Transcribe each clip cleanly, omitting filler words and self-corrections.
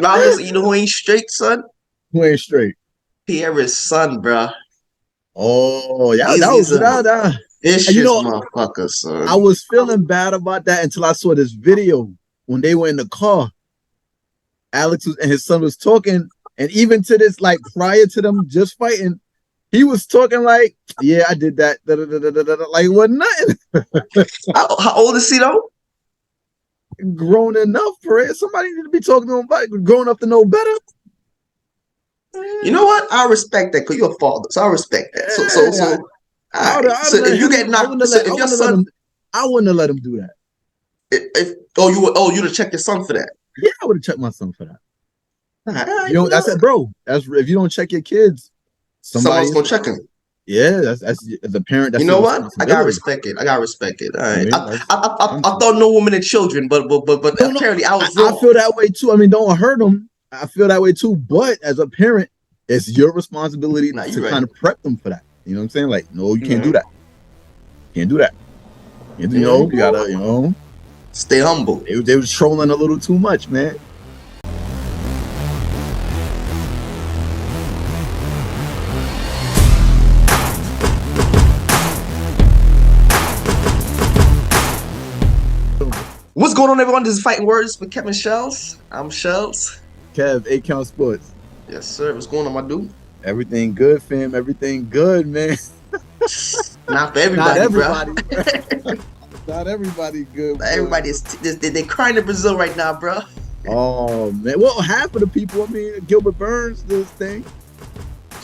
Now, you know who ain't straight, son? Who ain't straight? Pierre's son, bro. Oh, yeah, that Izzy's was a that. You vicious know, motherfucker, I son. was feeling bad about that until I saw this video when they were in the car. And his son was talking, and even to this, like prior to them just fighting, he was talking like, "Yeah, I did that." Da, da, da, da, da, da, like it wasn't nothing. How old is he though? Grown enough for it. Somebody need to be talking to him about grown up to know better. You know what? I respect that because you're a father, so I respect that. Yeah, All right. So if you get knocked, so if your son, I wouldn't have let him do that. You'd have checked your son for that. Yeah, I would have checked my son for that. Right, You know, that's it, bro. That's if you don't check your kids, someone's gonna check him. Yeah, that's as a parent. That's you know what? I gotta respect it. I gotta respect it. All right. I thought no women and children, but apparently I was wrong. I feel that way too. I mean, don't hurt them. I feel that way too. But as a parent, it's your responsibility to kind of prep them for that. You know what I'm saying? Like, no, you can't do that. Can't do that. You know, you gotta, stay humble. They was trolling a little too much, man. What's going on, everyone? This is Fighting Words with Kevin Shells. I'm Shells. Kev, 8 Count Sports. Yes, sir. What's going on, my dude? Everything good, fam. Everything good, man. Not for everybody, bro. Not everybody good. Everybody's they're crying in Brazil right now, bro. Oh man, well, half of the people. I mean, Gilbert Burns did his thing.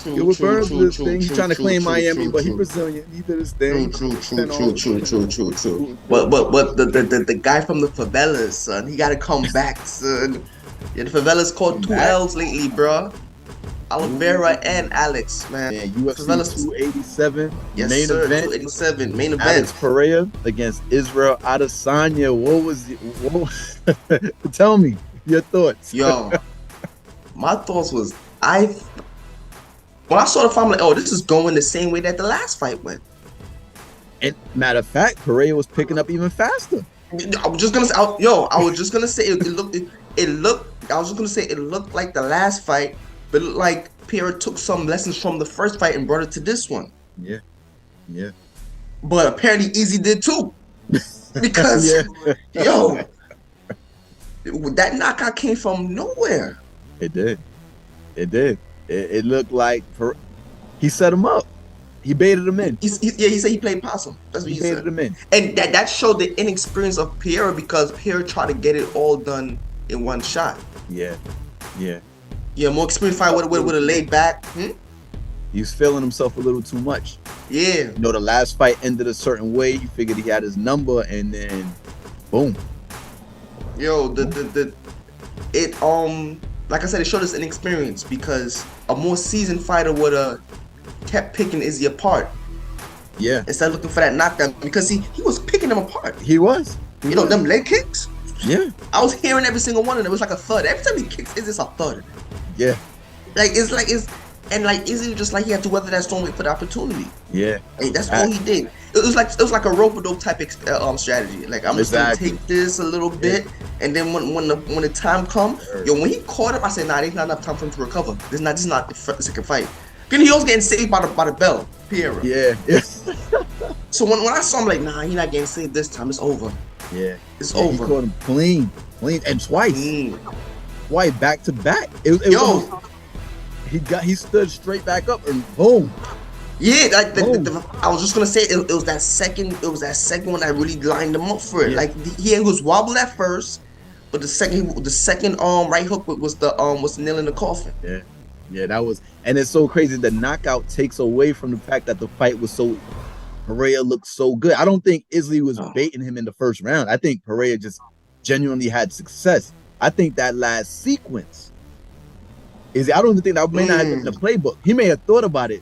Gilbert Burns did his thing. He's trying to claim Miami, but he's Brazilian. He did his thing. True. But the guy from the favelas, son, he got to come back, son. Yeah, the favelas called 2 L's lately, bro. Alexpereira and Alex, man. Yeah, UFC 287. Yes, main sir. event. 287 main event. Alexpereira against Israeladesanya. What was it? Tell me your thoughts. Yo, my thoughts was when I saw the fight, I'm like, oh, this is going the same way that the last fight went. And matter of fact, Pereira was picking up even faster. I was just gonna say, it looked like the last fight, but it looked like Pereira took some lessons from the first fight and brought it to this one. Yeah. But apparently Izzy did too. Because yo, that knockout came from nowhere. It did. It looked like he set him up. He baited him in. He said he played possum. That's what he baited said. him in. And that showed the inexperience of Pereira because Pereira tried to get it all done in one shot. Yeah. More experienced fight would have laid back. He was feeling himself a little too much. Yeah. You know, the last fight ended a certain way. He figured he had his number, and then, boom. Yo, like I said, it showed us inexperience because a more seasoned fighter would have kept picking Izzy apart. Yeah. Instead of looking for that knockdown because he was picking them apart. He was. Know, them leg kicks? Yeah. I was hearing every single one of them. It was like a thud. Every time he kicks, it's just a thud. Yeah. Izzy just like he had to weather that storm, wait for the opportunity. Yeah. That's all he did. It was like a rope-a-dope type strategy. Like I'm just gonna take this a little bit, and then when the time comes, when he caught him, I said, nah, there's not enough time for him to recover. This is not the second fight. Then he was getting saved by the bell, Pereira. Yeah. So when I saw him, like, nah, he's not getting saved this time. It's over. Yeah. It's over. He caught him clean, and twice. Twice back to back. He stood straight back up and boom. Yeah, I was just gonna say it was that second one that really lined him up for it. Yeah. Like he was wobbled at first, but the second right hook was the nail in the coffin. Yeah, that was, and it's so crazy. The knockout takes away from the fact that the fight was so. Pereira looked so good. I don't think Izzy was baiting him in the first round. I think Pereira just genuinely had success. I think that last sequence I don't even think that may not have been in the playbook. He may have thought about it,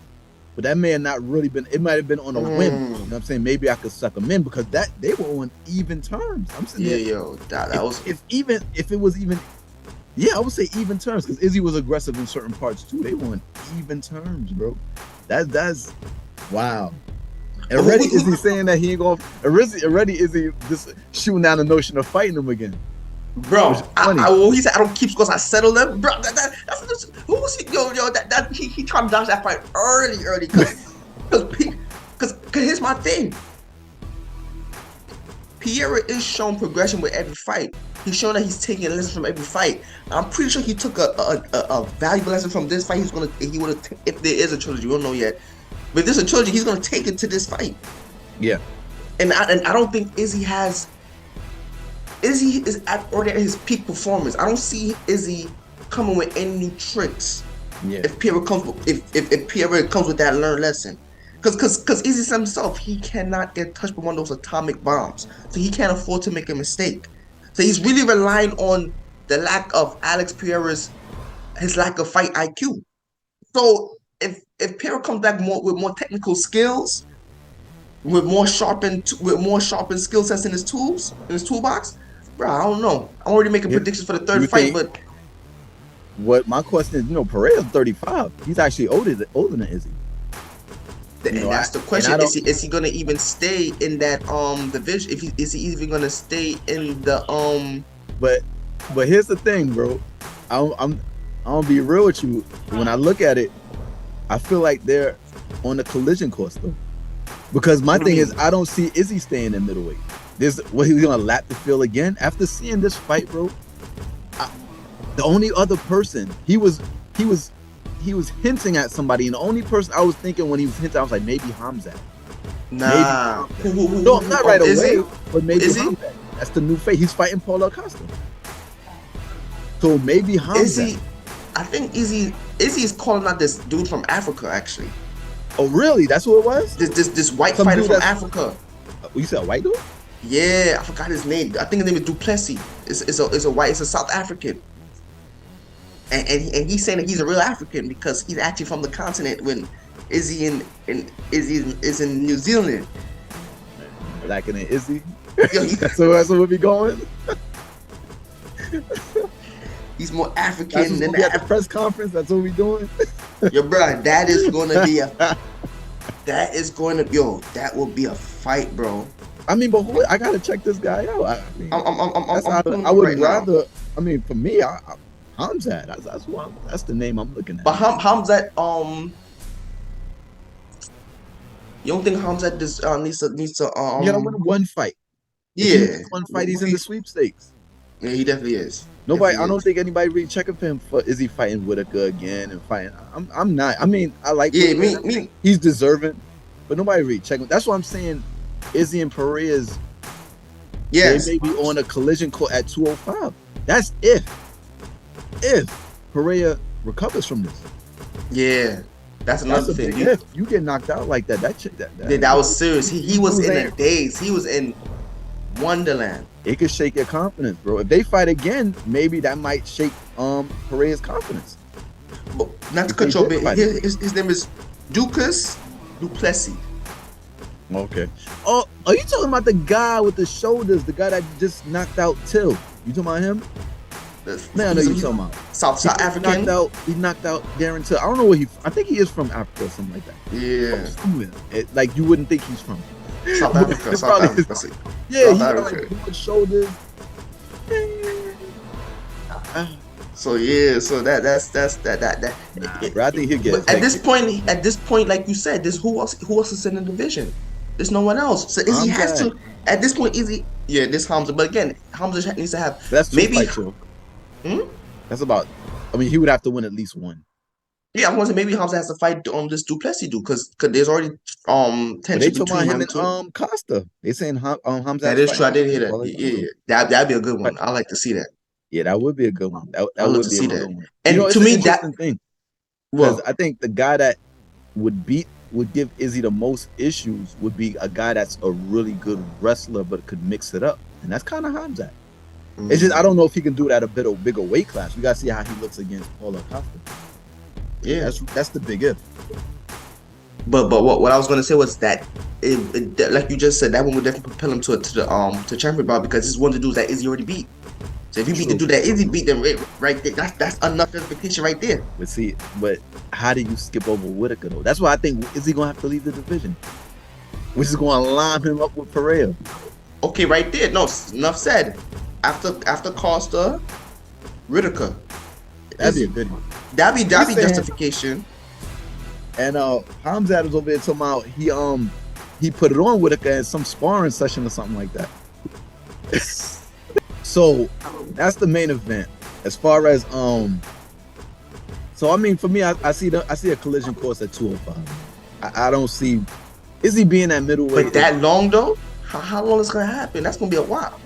but that may have not really been. It might have been on a whim. You know what I'm saying? Maybe I could suck him in because they were on even terms. I'm saying, that was if it was even. Yeah, I would say even terms because Izzy was aggressive in certain parts too. They were on even terms, bro. That's wow. And already Izzy saying that he ain't going. Already Izzy just shooting down the notion of fighting him again. Bro, he said I don't keep scores, I settle them. Bro, that's who was he? He tried to dodge that fight early, because here's my thing. Pereira is showing progression with every fight. He's showing that he's taking lessons from every fight. I'm pretty sure he took a valuable lesson from this fight. If there is a trilogy, we don't know yet. But if there's a trilogy, he's gonna take it to this fight. Yeah. And I don't think Izzy is already at his peak performance. I don't see Izzy coming with any new tricks. Yeah. If Pereira comes with that learned lesson. Because Izzy himself, he cannot get touched by one of those atomic bombs. So he can't afford to make a mistake. So he's really relying on the lack of Alex Pereira's, his lack of fight IQ. So if Pereira comes back with more technical skills, with more sharpened skill sets in his toolbox, bro, I don't know. I'm already making predictions for the third fight, but what my question is, Pereira's 35. He's actually older than Izzy. And that's the question. Is he gonna even stay in that division? Is he even gonna stay in the But here's the thing, bro. I'm gonna be real with you. When I look at it, I feel like they're on the collision course though. Because my thing is, I don't see Izzy staying in middleweight. He's gonna lap the field again after seeing this fight, bro. The only other person he was hinting at somebody, and the only person I was thinking when he was hinting, I was like, maybe Hamzat. Nah. No, not right away, but maybe Hamzat. That's the new face. He's fighting Paulo Costa. So maybe Hamzat. I think Izzy is calling out this dude from Africa, actually. Oh, really? That's what it was? This white fighter from Africa. You said a white dude? Yeah, I forgot his name. I think his name is Duplessis. It's a South African. And he's saying that he's a real African because he's actually from the continent when Izzy is in New Zealand. Lacking in Izzy? That's where we going? He's more African than at the press conference. That's what we doing. Yo, bro, that will be a fight, bro. I mean, but I gotta check this guy out. I would rather. I mean, for me, Hamzat. That's the name I'm looking at. But Hamzat, you don't think Hamzat needs to win one fight? Yeah, one fight. He's in the sweepstakes. Yeah, he definitely is. I don't think anybody really checking for him for Izzy fighting Whitaker again and fighting. I'm not. I mean, I like. Yeah, me. He's deserving, but nobody really checking. That's why I'm saying Izzy and Pereira's. Yes, they may be on a collision court at 205. That's if Pereira recovers from this. Yeah, that's another thing. If you get knocked out like that was serious. He was in a daze. He was in Wonderland. It could shake your confidence, bro. If they fight again, maybe that might shake Pereira's confidence. But not to cut you off, his name is Duplessis. Okay. Oh, are you talking about the guy with the shoulders? The guy that just knocked out Till? You talking about him? Man, I know you're talking about. South African. He knocked out Darren Till. I don't know where I think he is from Africa or something like that. Yeah. Like you wouldn't think he's from. South Africa. Yeah, he got like broad shoulders. So that's that. Nah, I think he'll get. At this point, like you said, there's who else is in the division? There's no one else. So Izzy has to. At this point, Izzy. Yeah, this Hamza. But again, Hamza needs to have. That's maybe. That's about. I mean, he would have to win at least one. Yeah, I want to say maybe Hamza has to fight this Duplessis dude because there's already tension they between him and Costa. They saying Hamza. That is true. I did hear that. Yeah, that'd be a good one. I like to see that. Yeah, that would be a good one. That would be a good one. And to me, that thing. Because I think the guy that would give Izzy the most issues would be a guy that's a really good wrestler but could mix it up, and that's kind of Hamzat. It's just I don't know if he can do that a bigger weight class. We gotta see how he looks against Paulo Costa. Yeah, that's the big if. But what I was gonna say was that like you just said, that one would definitely propel him to champion bout because this is one of the dudes that Izzy already beat. So if you beat the dude that Izzy beat, them right there, that's enough justification right there. But how do you skip over Whitaker though? That's why I think Izzy gonna have to leave the division, which is gonna line him up with Pereira. Okay, right there. No, enough said. after Costa, Whitaker. That'd be a good one. That'd be justification. And Hamzat was over there talking about he put it on Whitaker in some sparring session or something like that. So that's the main event. As far as so I mean, for me, I see a collision course at 205. I don't see Izzy being that middleweight. But that long though? How long is it gonna happen? That's gonna be a while.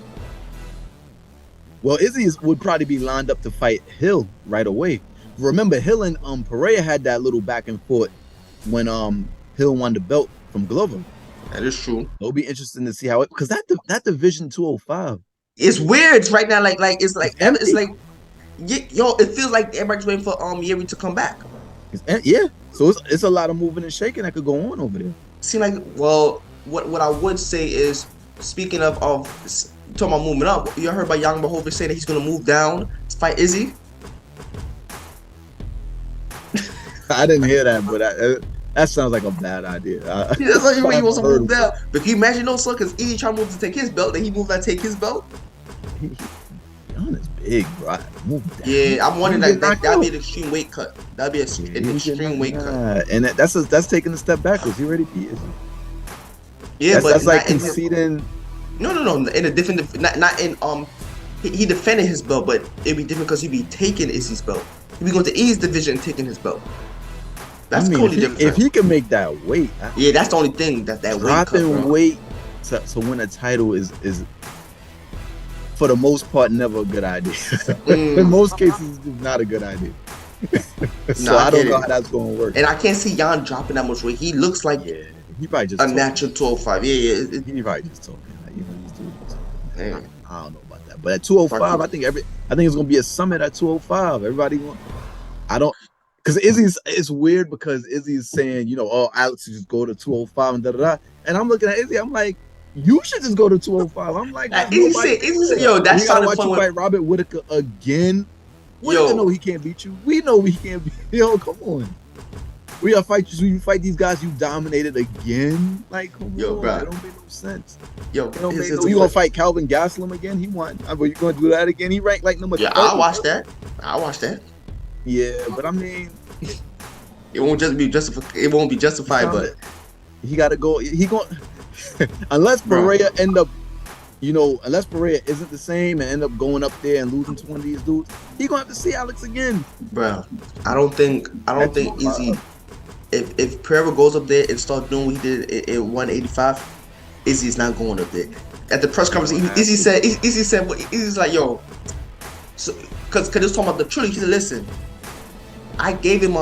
Well, Izzy would probably be lined up to fight Hill right away. Remember, Hill and Pereira had that little back and forth when Hill won the belt from Glover. That is true. It'll be interesting to see how it, because that division 205. It's weird. It's right now like it's yo, it feels like everybody's waiting for Yeri to come back. Yeah. So it's a lot of moving and shaking that could go on over there. Seem like, well, what I would say is, speaking of talking about moving up, you heard about Young Mahovic saying that he's gonna move down to fight Izzy? I didn't hear that, but that sounds like a bad idea. That's like he wants to move down. But can you imagine those because Izzy trying to move to take his belt, then he moved to take his belt? Jon is big, bro. Move down. Yeah, I'm wondering that'd be an extreme weight cut. That'd be an extreme weight cut. And that's taking a step backwards. He already beat Izzy. Yeah, but that's like conceding. No. In a different, not in he defended his belt, but it'd be different because he'd be taking Izzy's belt. He'd be going to Izzy's division and taking his belt. That's totally different. If he can make that weight, yeah, that's the only thing that dropping weight to win a title is for the most part never a good idea. In most cases, it's not a good idea. So I don't know how that's going to work. And I can't see Jon dropping that much weight. He looks like he probably just a natural 205. Yeah. He probably just talking. I don't know about that. But at 205, I think it's gonna be a summit at 205. Everybody because it's weird because Izzy's saying, Alex should just go to 205 and da. And I'm looking at Izzy, I'm like, you should just go to 205. I'm like, Izzy said, yo, that's we gotta watch you fight Robert Whitaker again. Whitaker know he can't beat you. We know he can't beat you. Yo, come on. We gotta fight you. So you fight these guys you dominated again. Like, come on, bro. It don't make no sense. Yo, you gonna fight Calvin Gastelum again? He won. But you gonna do that again? He ranked like number 30. I'll watch that. Yeah, but I mean, it won't be justified. But he gotta go. He going unless Pereira unless Pereira isn't the same and end up going up there and losing to one of these dudes, he gonna have to see Alex again. Bro, I don't think Izzy. If Pereira goes up there and starts doing what he did at 185, Izzy's not going up there. At the press conference, Izzy's like, yo, so because he was talking about the trilogy. He said, listen, I gave him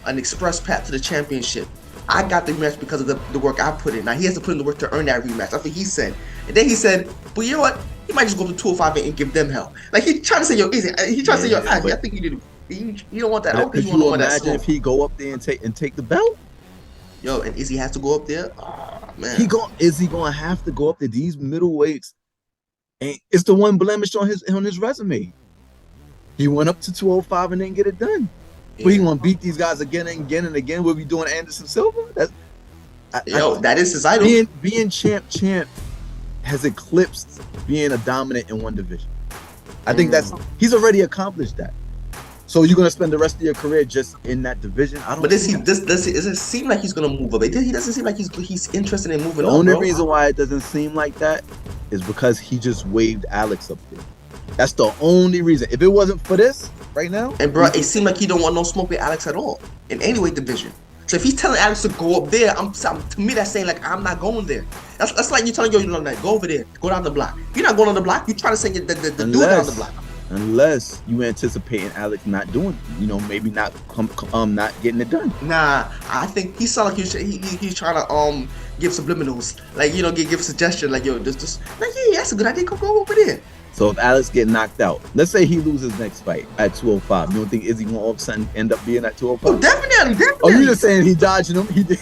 an express path to the championship. I got the rematch because of the work I put in. Now he has to put in the work to earn that rematch. That's what he said. And then he said, but you know what? He might just go to 205 and give them hell. Like he's trying to say, yo, Izzy. He's trying to say, yo, I think you did. You don't want that. I don't think you want that. Imagine if he go up there and take the belt. Yo, and Izzy has to go up there. Oh, man. Izzy gonna have to go up there. These middleweights, and it's the one blemish on his resume. He went up to 205 and didn't get it done. Yeah. But he gonna beat these guys again and again and again. We'll be doing Anderson Silva. That is his idol. Being champ has eclipsed being a dominant in one division. I think he's already accomplished that. So you're gonna spend the rest of your career just in that division? I don't. But does it seem like he's gonna move up? He doesn't seem like he's interested in moving up. The only reason why it doesn't seem like that is because he just waved Alex up there. That's the only reason. If it wasn't for this right now, and bro, it seemed like he don't want no smoke with Alex at all in any weight division. So if he's telling Alex to go up there, to me that's saying like I'm not going there. That's like you telling go over there, go down the block. You're not going on the block. You're trying to send the dude down the block. Unless you anticipating Alex not doing, maybe not getting it done. Nah, I think he sound like he's trying to give subliminals, like give suggestion, like yo, just like yeah, that's a good idea. Go over there. So if Alex get knocked out, let's say he loses next fight at 205, you don't think Izzy gonna all of a sudden end up being at 205? Oh, definitely. Oh, you just saying he dodging him? He did.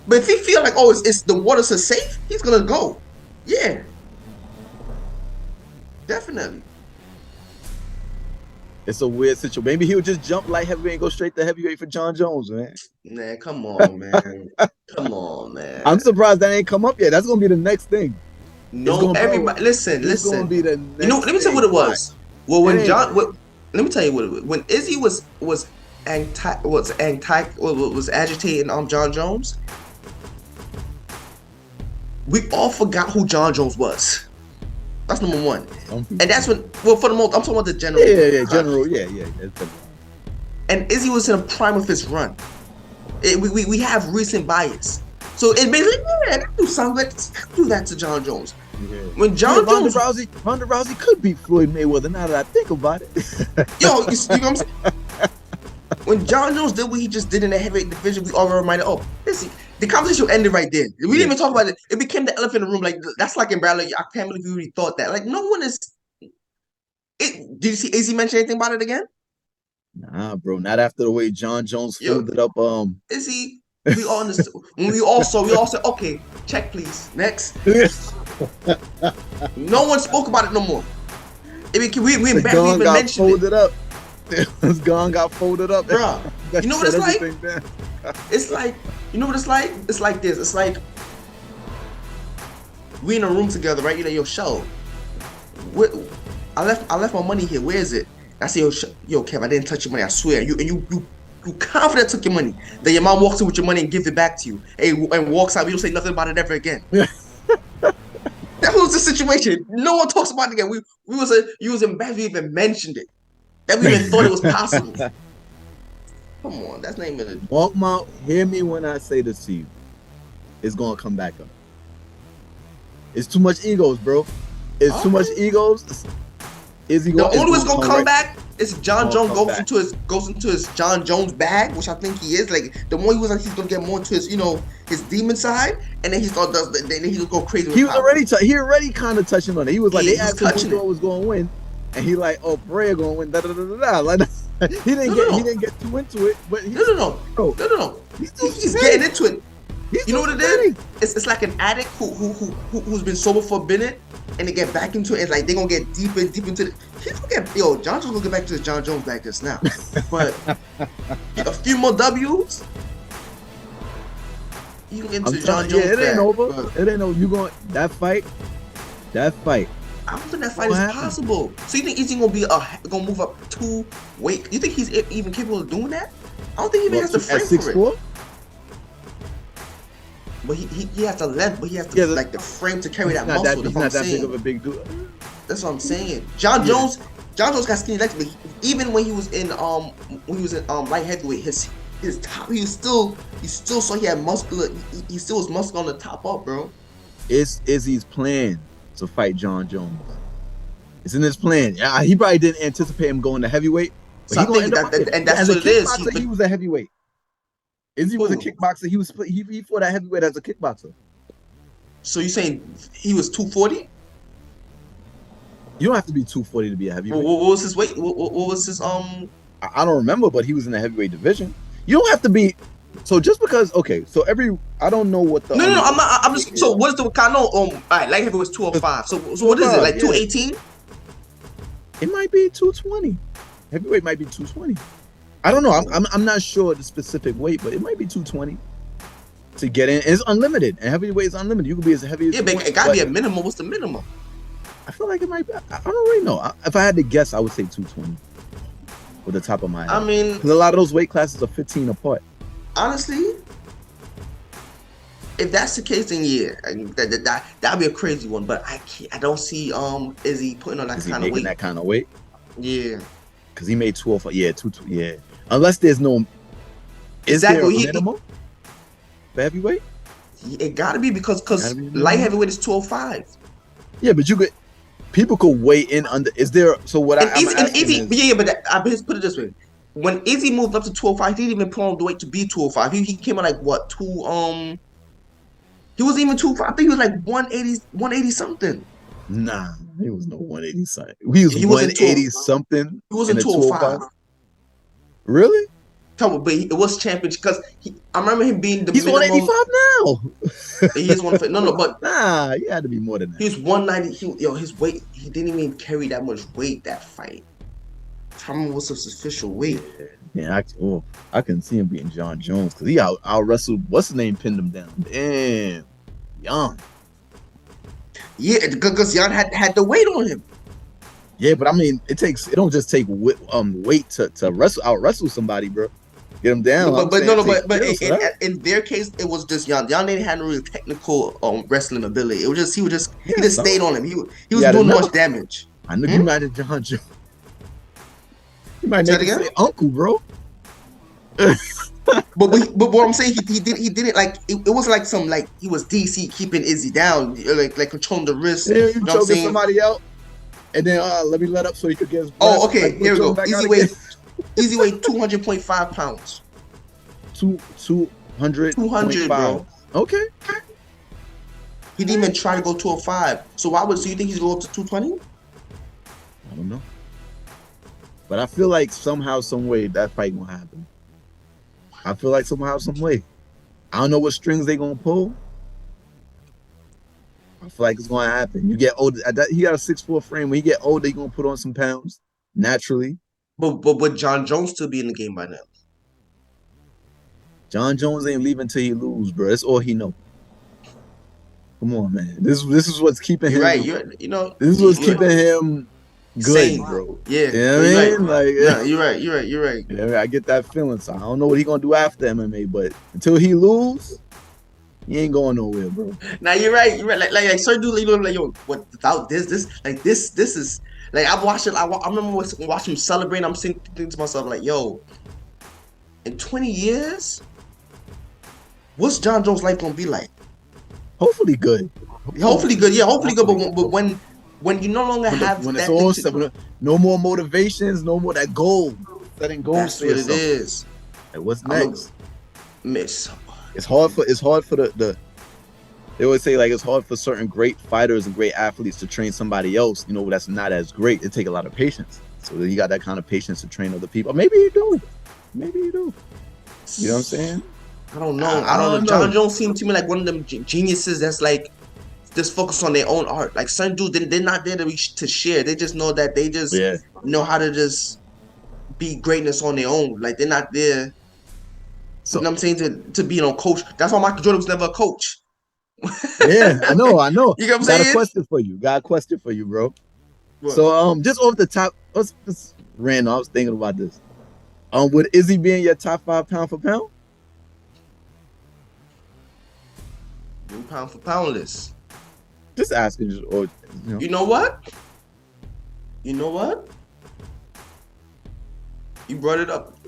But if he feel like it's the waters are safe, he's gonna go. Yeah, definitely. It's a weird situation. Maybe he'll just jump light heavyweight and go straight to heavyweight for Jon Jones, man. Man, come on, man. Come on, man. I'm surprised that ain't come up yet. That's gonna be the next thing. No, everybody, listen. It's gonna be the next. You know, let me tell you what it was. Well, when let me tell you what it was. When Izzy was agitating Jon Jones, we all forgot who Jon Jones was. That's number one. And that's when, well, for the most, I'm talking about the general. Yeah. And Izzy was in the prime of his run. We have recent bias. So it basically, I do something like do that to Jon Jones. Yeah. When Jon Jones, Ronda Rousey could beat Floyd Mayweather. Now that I think about it, yo, you know what I'm saying? When Jon Jones did what he just did in the heavyweight division, we all reminded, oh, listen, the conversation ended right there. We didn't even talk about it. It became the elephant in the room. Like, that's like in Bradley. I can't believe you really thought that. Like, no one is. Did you see Izzy mention anything about it again? Nah, bro. Not after the way Jon Jones folded up. Izzy, we all understood. When we all said, okay, check please. Next. No one spoke about it no more. We barely even mentioned folded up. His gun got folded up, bro. You know what it's like? It's like, you know what it's like? It's like this. It's like we in a room together, right? You know, yo, show. I left my money here. Where is it? I say, yo, Kev, I didn't touch your money. I swear. You confident took your money. Then your mom walks in with your money and gives it back to you. And walks out. We don't say nothing about it ever again. That was the situation. No one talks about it again. You was embarrassed we even mentioned it. That we even thought it was possible. Come on, that's not even hear me when I say this to you. It's gonna come back up. It's too much egos, bro. It's too much egos. The only way it's gonna come back is Jon Jones goes into his Jon Jones bag, which I think he is. Like, the more he was like, he's gonna get more into his, his demon side, and then then he'll go crazy. He already kind of touching on it. He was like, they asked him who was gonna win, and he like, oh, Pereira gonna win. Like, he didn't get too into it, but no. He's getting into it. You know what it is? It's like an addict who's been sober for a minute, and they get back into it. It's like they're gonna get deep into it. He's gonna get Jon Jones gonna get back to his Jon Jones back just now. But a few more W's, you can get into Jon Jones. It ain't over. It ain't over. You going that fight? I don't think that fight is possible. So you think Izzy gonna move up 2 weight? You think he's even capable of doing that? I don't think he even has the frame for it. But he has the length, but he has like the frame to carry that muscle. He's not that big of a big dude. That's what I'm saying. Jon Jones got skinny legs, but even when he was in light heavyweight, his top, you still saw he had muscular. He still was muscular on the top up, bro. It's Izzy's plan to fight Jon Jones. It's in his plan. Yeah, he probably didn't anticipate him going to heavyweight. But so I think that's what it is. He was a heavyweight. Izzy was a kickboxer. He fought at heavyweight as a kickboxer. So you saying he was 240? You don't have to be 240 to be a heavyweight. What was his weight? What was his I don't remember, but he was in the heavyweight division. You don't have to be. So just because, okay, so I don't know what the. No, I'm not. I'm just. So what is the kind of all right? Light heavyweight was 205. So what is it? Like 218? It might be 220. Heavyweight might be 220. I don't know. I'm not sure the specific weight, but it might be 220 to get in. And it's unlimited, and heavyweight is unlimited. You can be as heavy as you want. It gotta be a minimum. What's the minimum? I feel like it might be. I don't really know. If I had to guess, I would say 220. With the top of my head. I mean, because a lot of those weight classes are 15 apart. Honestly, if that's the case, then yeah, that'd be a crazy one. But I don't see Izzy putting on that kind of weight. That kind of weight. Yeah. Because he made 12. Yeah, 2. Yeah. Unless there's no. Is there a minimum for heavyweight? It gotta be because light heavyweight is 205. Yeah, but people could weigh in under. Is there? So what Izzy, but I put it this way: when Izzy moved up to 205, he didn't even put on the weight to be 205. He came on like what He wasn't even 205. I think he was like 180 something. Nah, he was no 180 something. He was 180 something. He wasn't 205. Really? But it was championship because I remember him being the. He's minimum. 185 now. He is 150. No, but nah, he had to be more than that. He was 190. His weight. He didn't even carry that much weight that fight. I remember what's his official weight. Yeah, I can see him beating Jon Jones because he out wrestled. What's his name? Pinned him down. Damn, young. Yeah, because Jan had the weight on him. Yeah, but I mean, it don't just take weight to wrestle somebody, bro. Get him down. No, but skill, in their case, it was just Jan. Jan didn't have no really technical wrestling ability. It was just he just stayed on him. He was doing much damage. I know you might have Jon Jones. You might make him say uncle, bro. but what I'm saying, he didn't like it was like some like he was DC keeping Izzy down, like controlling the wrist. Yeah, you know choking somebody out, and then let me let up so he could get his breath. Oh, okay, here we go. Izzy weighed 200.5 pounds. 200, bro. Okay. He didn't even try to go 205. So you think he's going up to 220? I don't know. But I feel like somehow, some way that fight gonna happen. I feel like somehow, some way. I don't know what strings they gonna pull. I feel like it's gonna happen. You get older. He got a 6'4" frame. When you get older, you gonna put on some pounds naturally. But would Jon Jones still be in the game by now? Jon Jones ain't leaving till he lose, bro. That's all he know. Come on, man. This is what's keeping him. Right. This is what's keeping him good, sane, bro. Yeah. You know what I mean? Like, yeah, you're right. Yeah, I get that feeling. So I don't know what he gonna do after MMA, but until he lose, he ain't going nowhere, bro. Now you're right. Like certain dude, like yo, without this is like I remember watching him celebrate. I'm thinking to myself like, yo, in 20 years, what's Jon Jones' life gonna be like? Hopefully good. Hopefully good. Yeah, hopefully good. But when you no longer have when it's all set, no more motivations, no more that goal, setting goals. That's what it is. And what's next? Miss. It's hard for the. They always say like it's hard for certain great fighters and great athletes to train somebody else. You know that's not as great. It takes a lot of patience. So you got that kind of patience to train other people. Maybe you do. Maybe you do. You know what I'm saying? I don't know. I don't know. Jon Jones seemed to me like one of them geniuses that's like just focused on their own art. Like some dudes, they're not there to share. They just know that they just know how to just be greatness on their own. Like they're not there. So, you know what I'm saying? To be coach. That's why Michael Jordan was never a coach. Yeah, I know. You know what I'm saying? Got a question for you, bro. What? So just off the top, let's random. I was thinking about this. Would Izzy be in your top 5 pound for pound? Pound for pound list. Just asking. You know what? You brought it up.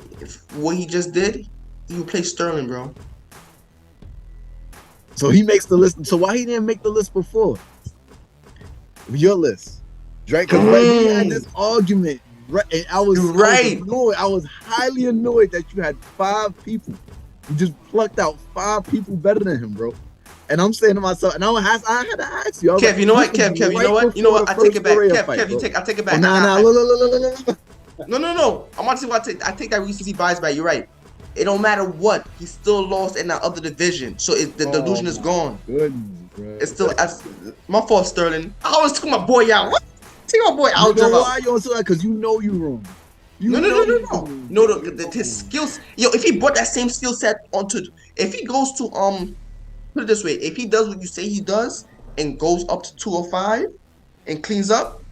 What he just did, he replaced Sterling, bro. So he makes the list. So why he didn't make the list before? Your list, right? Because we had this argument, right? And I was annoyed. I was highly annoyed that you had 5 people. You just plucked out 5 people better than him, bro. And I'm saying to myself, and I had to ask you. Kev, you know what? Kev, you know what? I take it back. Kev, I take it back. Look. No. I'm about to say what I take that recency bias back. You're right. It don't matter what. He still lost in that other division. So the delusion is gone. Goodness, bro. It's still my fault, Sterling. I always took my boy out. What? Take my boy out. Why you on that? Because you know you wrong. No. His skills. Yo, if he brought that same skill set if he goes to put it this way, if he does what you say he does and goes up to 205 and cleans up,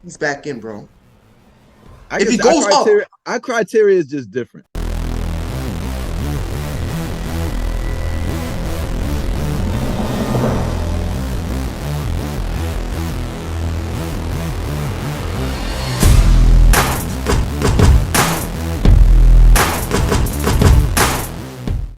he's back in, bro. If he goes up, our criteria is just different.